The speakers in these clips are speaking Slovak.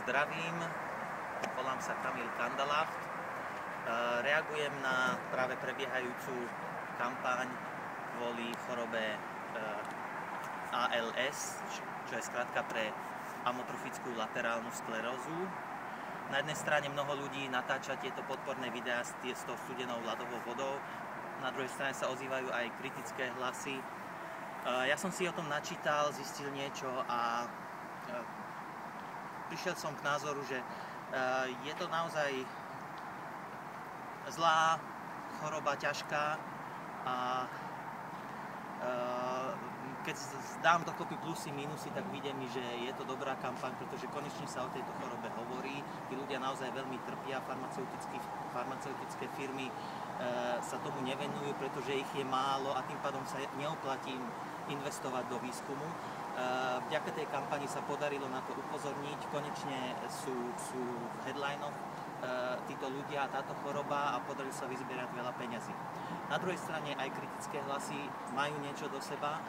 Zdravím, volám sa Kamil Kandalaft. Reagujem na práve prebiehajúcu kampaň kvôli chorobe ALS, čo je skrátka pre amyotrofickú laterálnu sklerózu. Na jednej strane mnoho ľudí natáča tieto podporné videá s tou studenou ľadovou vodou, na druhej strane sa ozývajú aj kritické hlasy. Ja som si o tom načítal, zistil niečo a prišiel som k názoru, že je to naozaj zlá choroba, ťažká a keď dám dokopy plusy, minusy, tak vidím, že je to dobrá kampaň, pretože konečne sa o tejto chorobe hovorí. Tí ľudia naozaj veľmi trpia, farmaceutické firmy sa tomu nevenujú, pretože ich je málo a tým pádom sa neoplatí investovať do výskumu. Vďaka tej kampani sa podarilo na to upozorniť, konečne sú v headlinoch títo ľudia a táto choroba a podarilo sa vyzbierať veľa peňazí. Na druhej strane aj kritické hlasy majú niečo do seba,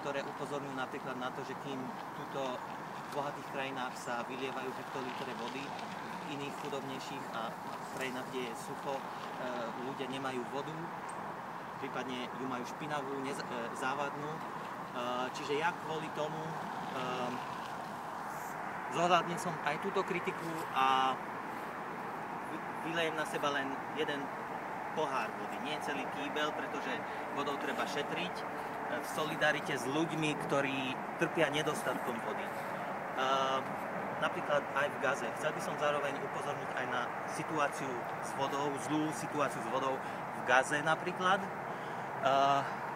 ktoré upozorňujú napríklad na to, že kým tuto v bohatých krajinách sa vylievajú hektolitre vody, v iných chudobnejších a krajinách, kde je sucho, ľudia nemajú vodu, prípadne ju majú špinavú, závadnú. Čiže ja kvôli tomu zohľadnil som aj túto kritiku a vylejem na seba len jeden pohár vody, nie celý kýbel, pretože vodou treba šetriť v solidarite s ľuďmi, ktorí trpia nedostatkom vody. Napríklad aj v Gaze. Chcel by som zároveň upozorniť aj na situáciu s vodou, zlú situáciu s vodou v Gaze napríklad,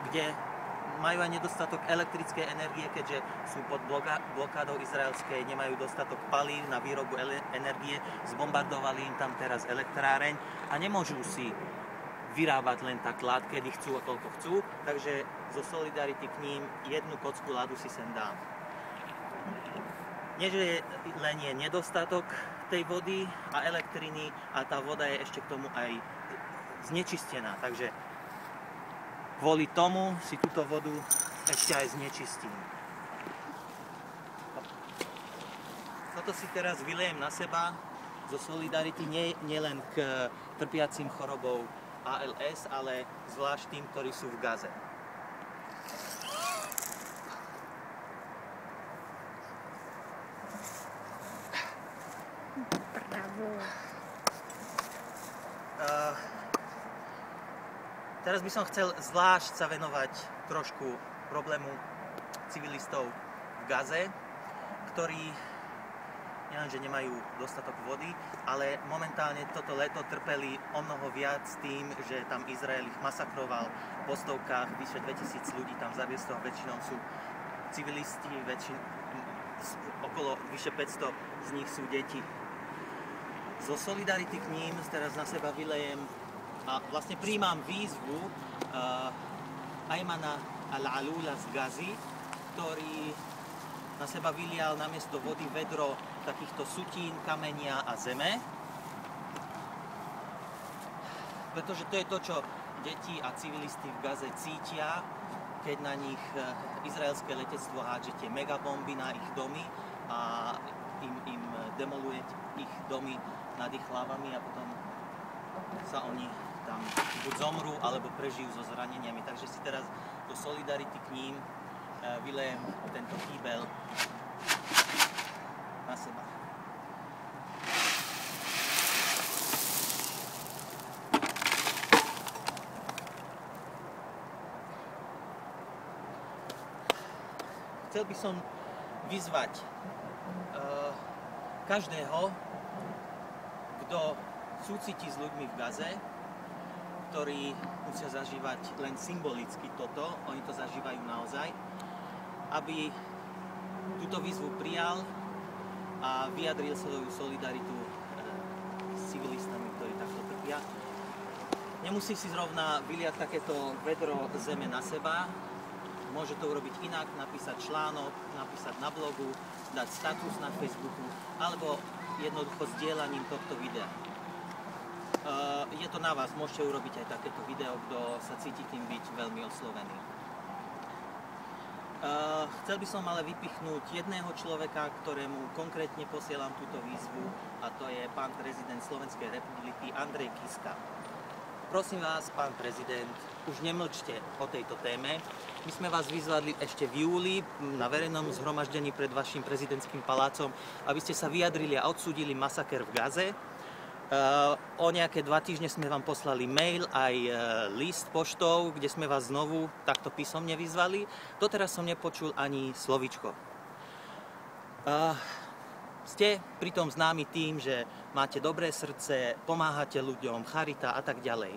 kde majú aj nedostatok elektrickej energie, keďže sú pod blokádou izraelskej, nemajú dostatok palív na výrobu energie, zbombardovali im tam teraz elektráreň a nemôžu si vyrábať len tak ľad, kedy chcú a koľko chcú, takže zo solidarity k ním jednu kocku ľadu si sem dám. Nie, že len je nedostatok tej vody a elektriny a tá voda je ešte k tomu aj znečistená, takže kvôli tomu si túto vodu ešte aj znečistím. Toto si teraz vylejem na seba zo solidarity nielen k trpiacim chorobou ALS, ale zvlášť tým, ktorí sú v Gaze. Teraz by som chcel zvlášť sa venovať trošku problému civilistov v Gaze, ktorí nielenže nemajú dostatok vody, ale momentálne toto leto trpeli omnoho viac tým, že tam Izrael ich masakroval po stovkách, vyše 2000 ľudí tam zavieslo, väčšinou sú civilisti, okolo vyše 500 z nich sú deti. Zo solidarity k ním teraz na seba vylejem a vlastne prijímam výzvu Ajmana Al-Alula z Gazy, ktorý na seba vylial namiesto vody vedro takýchto sutín, kamenia a zeme. Pretože to je to, čo deti a civilisti v Gaze cítia, keď na nich izraelské letectvo hádže tie megabomby na ich domy a im demoluje ich domy nad ich hlavami a potom sa oni tam buď zomrú, alebo prežijú so zraneniami. Takže si teraz do solidarity k ním vylejem tento kýbel na seba. Chcel by som vyzvať každého, kto súciti s ľuďmi v Gaze, ktorí musia zažívať len symbolicky toto, oni to zažívajú naozaj, aby túto výzvu prijal a vyjadril svoju solidaritu s civilistami, ktorí takto trpia. Nemusí si zrovna vyliať takéto vedro zeme na seba, môže to urobiť inak, napísať článok, napísať na blogu, dať status na Facebooku, alebo jednoducho zdieľaním tohto videa. Je to na vás, môžete urobiť aj takéto video, kto sa cíti tým byť veľmi oslovený. Chcel by som ale vypichnúť jedného človeka, ktorému konkrétne posielam túto výzvu, a to je pán prezident Slovenskej republiky Andrej Kiska. Prosím vás, pán prezident, už nemlčte o tejto téme. My sme vás vyzvali ešte v júli na verejnom zhromaždení pred vašim prezidentským palácom, aby ste sa vyjadrili a odsúdili masaker v Gaze. O nejaké 2 týždne sme vám poslali mail aj list poštou, kde sme vás znovu takto písomne vyzvali. Doteraz som nepočul ani slovičko. Ste pritom známi tým, že máte dobré srdce, pomáhate ľuďom, charita a tak ďalej.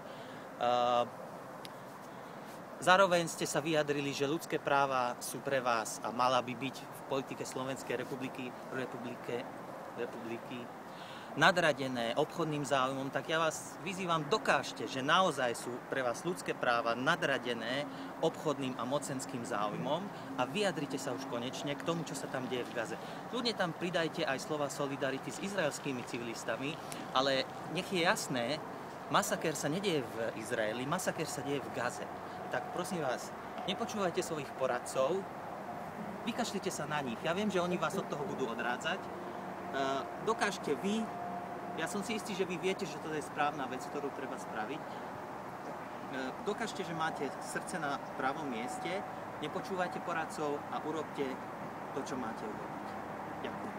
Zároveň ste sa vyjadrili, že ľudské práva sú pre vás a mala by byť v politike Slovenskej republiky nadradené obchodným záujmom, tak ja vás vyzývam, dokážte, že naozaj sú pre vás ľudské práva nadradené obchodným a mocenským záujmom a vyjadrite sa už konečne k tomu, čo sa tam deje v Gaze. Ľudne tam pridajte aj slova solidarity s izraelskými civilistami, ale nech je jasné, masaker sa nedieje v Izraeli, masaker sa deje v Gaze. Tak prosím vás, nepočúvajte svojich poradcov, vykašlite sa na nich. Ja viem, že oni vás od toho budú odrádzať. Dokážte vy, ja som si istý, že vy viete, že to je správna vec, ktorú treba spraviť. Dokážte, že máte srdce na pravom mieste, nepočúvajte poradcov a urobte to, čo máte urobiť. Ďakujem.